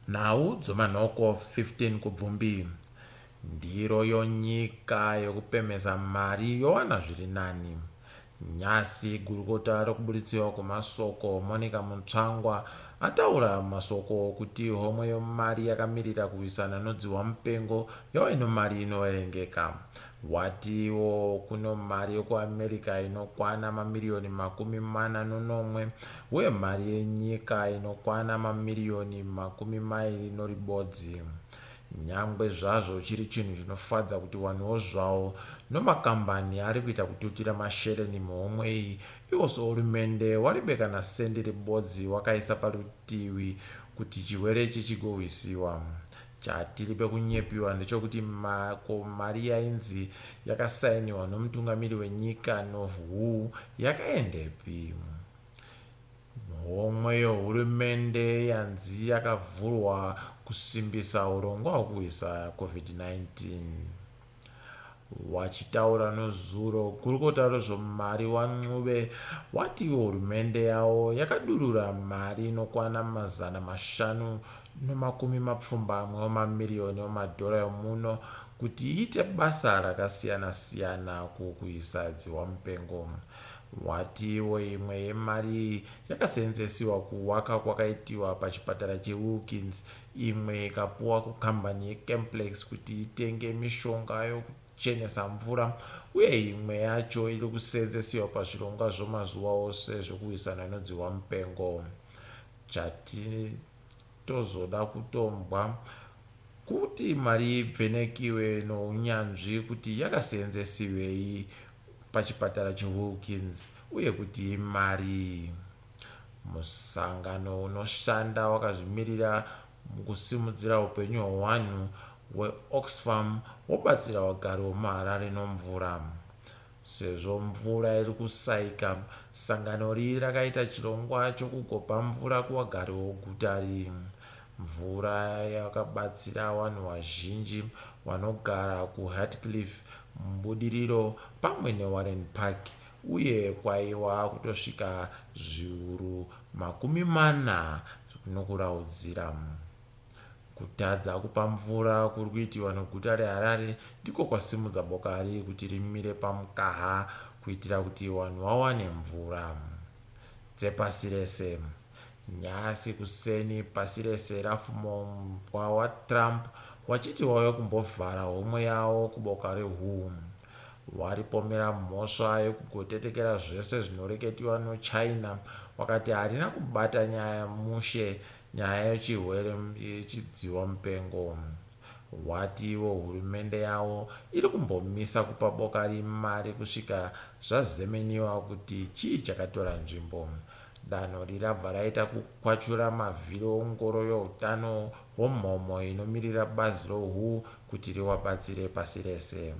Nhau dzomanhoko 15 kubvumbi. Ndiro yonyika yokupemesa mari yowana zviri nani. Nyasi gurukota rokubuditsiwa kwemasoko Monica Mutsvangwa ataura masoko kuti homwe yomari yakamirira kuwisana nodziwa mupengo yava ino mari inoverengeka. Watiwo kuno mari yekuamerica inokwana mamiriyoni 41 uye mari yenyika inokwana mamiriyoni 20 nyangwe zvazvo chiri chinhu chinofadza kuti vanhuwo zvavo nomakambani ari kuita kututira mashereni muhomwe iyi, iwo sohurumende waribeka nasendi ribodzi wakaisa parutivi kuti chirwere ichi chigowisiwa. Chatiri pekunyepiwa ndechekuti mari yainzi yakasainiwa nomutungamiri wenyika North yakaendepi. Homwe yehurumende yanzi yakavhurwa kusimbisa urongwa hwekuwisa COVID-19. Wachitaura nozuro gurukota rezvomari waNcube wati hurumende yavo yakadurura mari inokwana $570 wemamiriyoni emadhora emuno kuti iite basa rakasiyana-siyana kukuisa dziwa mupengo. Watiwo imwe yemari yakaseenzesiwa kuwaka kwakaitiwa pachipatara cheWilkins, imwe ikapuwa kukambani yeCamplex kuti itenge mishonga yokuchenesa mvura, uye imwe yacho iri kuseenzesiwa pazvirongwa zvomazuva ose zvokuwisana nodziwa mupengo. Tozoda kutombwa kuti mari ibvenekiwe nounyanzvi kuti yakaseenzesiwei pachipatara cheWilkins uye kuti imari. Musangano unoshanda wakazvimirira mukusimudzira upenyu hwevanhu weOxfam wobatsira vagari vomuHarare nomvura. Sezvo mvura iri kusaika, sangano riri rakaita chirongwa chokugopa mvura kuvagari voguta riri. Mvura yakabatsira vanhu vazhinji vanogara kuHatcliffe, Mubudiriro pamwe neWarren Park, uye kwaiva kutosvika zviuru 40 nokuraudzira. Kutadza kupa mvura kuri kuitiwa neguta reHarare ndiko kwasimudza boka riri kuti rimire pamukaha kuitira kuti vanhu vawane mvura. Dzepasi rese. Nyasi kuseni pasi rese rafuma umbwa waTrump wachiti wauya kumbovhara homwe yavo kuboka reWHO. Waripomera mhosva yokugotetekera zvese zvinoreketiwa noChina, wakati harina kubata nyaya yechirwere yechidziwa mupengo. Watiwo hurumende yavo iri kumbomisa kupa boka rimari kusvika zvazemeniwa kuti chii chakatora nzvimbo. Danho rirabva raita kukwachura mavhiri ongoro yeutano hwemhomho inomirira bazi reWHO kuti riwabatsire pasi rese.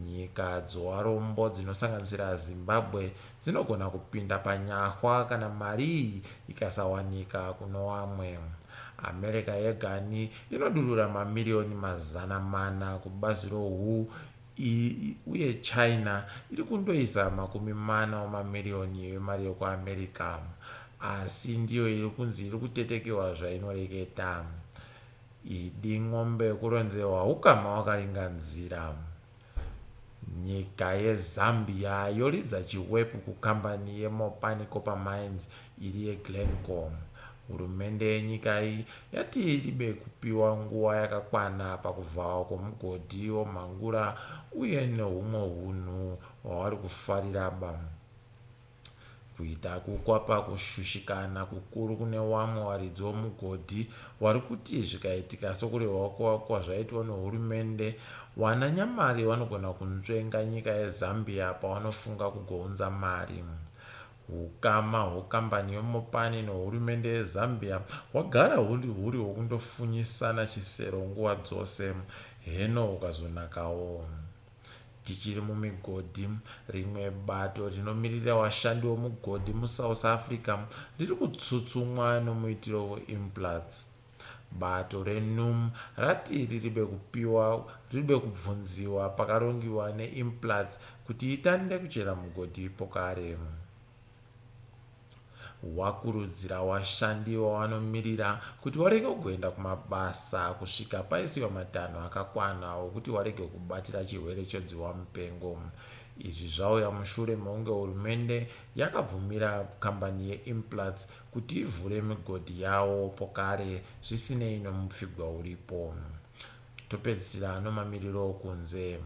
Nyika dzowarombo dzinosanganisira Zimbabwe dzinogona kupinda panyahwa kana mari iyi ikasawanika kuno vamwe. America yegani inodurura mamiriyoni 400 kubazi reWHO, uye China iri kundoisa 40 wemamiriyoni emari yekuAmerica, asi ndiyo iri kunzi iri kutetekewa zvainoreketa. Idi ng'ombe kuronzewa ukama wakaringanzira. Nyika yeZambia yoridza chiwepu kukambani yeMopani Copper Mines iri yeGlencore. Hurumende yenyika iyi yati iribe kupiwa nguva yakakwana pakuvharwa kwomugodhi womhangura uye nehumwe hunhu hwavari kufarira. Kuita kukwapa kushushikana kukuru kune vamwe varidzi vomugodhi vari kuti zvikaitika sokurehwa kwazvaitwa nehurumende, vananyamari vanogona kunzvenga nyika yeZambia pavanofunga kugounza mari. Ukama hwekambani yemopani nehurumende yeZambia hwagara huri hwokundofunyisana chisero nguva dzose, heno hukazonakawo. Tichiri mumigodhi, rimwe bato rinomirira vashandi vomugodhi muSouth Africa riri kutsutsumwa nomuitiro weImplats. Bato reNUM rati riribe kubvunziwa pakarongiwa neImplats kuti itande kuchera mugodhi ipokare. hwakurudzira vashandi vavanomirira kuti varege kuenda kumabasa kusvika paisiwa matanho akakwana okuti varege kubatira chirwere chedzihwa mupengo. Izvi zvauya mushure mekunge hurumende yakabvumira kambani yeimplants kuti ivhure migodhi yavo pokare zvisinei nomupfigwa uripo. Topedzisira nomamiriro okunze.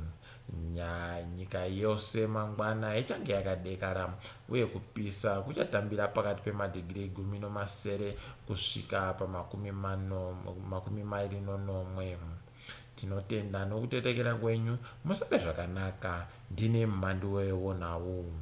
Nyika yose mangwana ichange yakadekara uye kupisa kuchatambira pakati pemadhigiri 17 kusvika pa20 tinotenda nokutetekera kwenyu. Musave zvakanaka. Ndine Mhandu weonhau.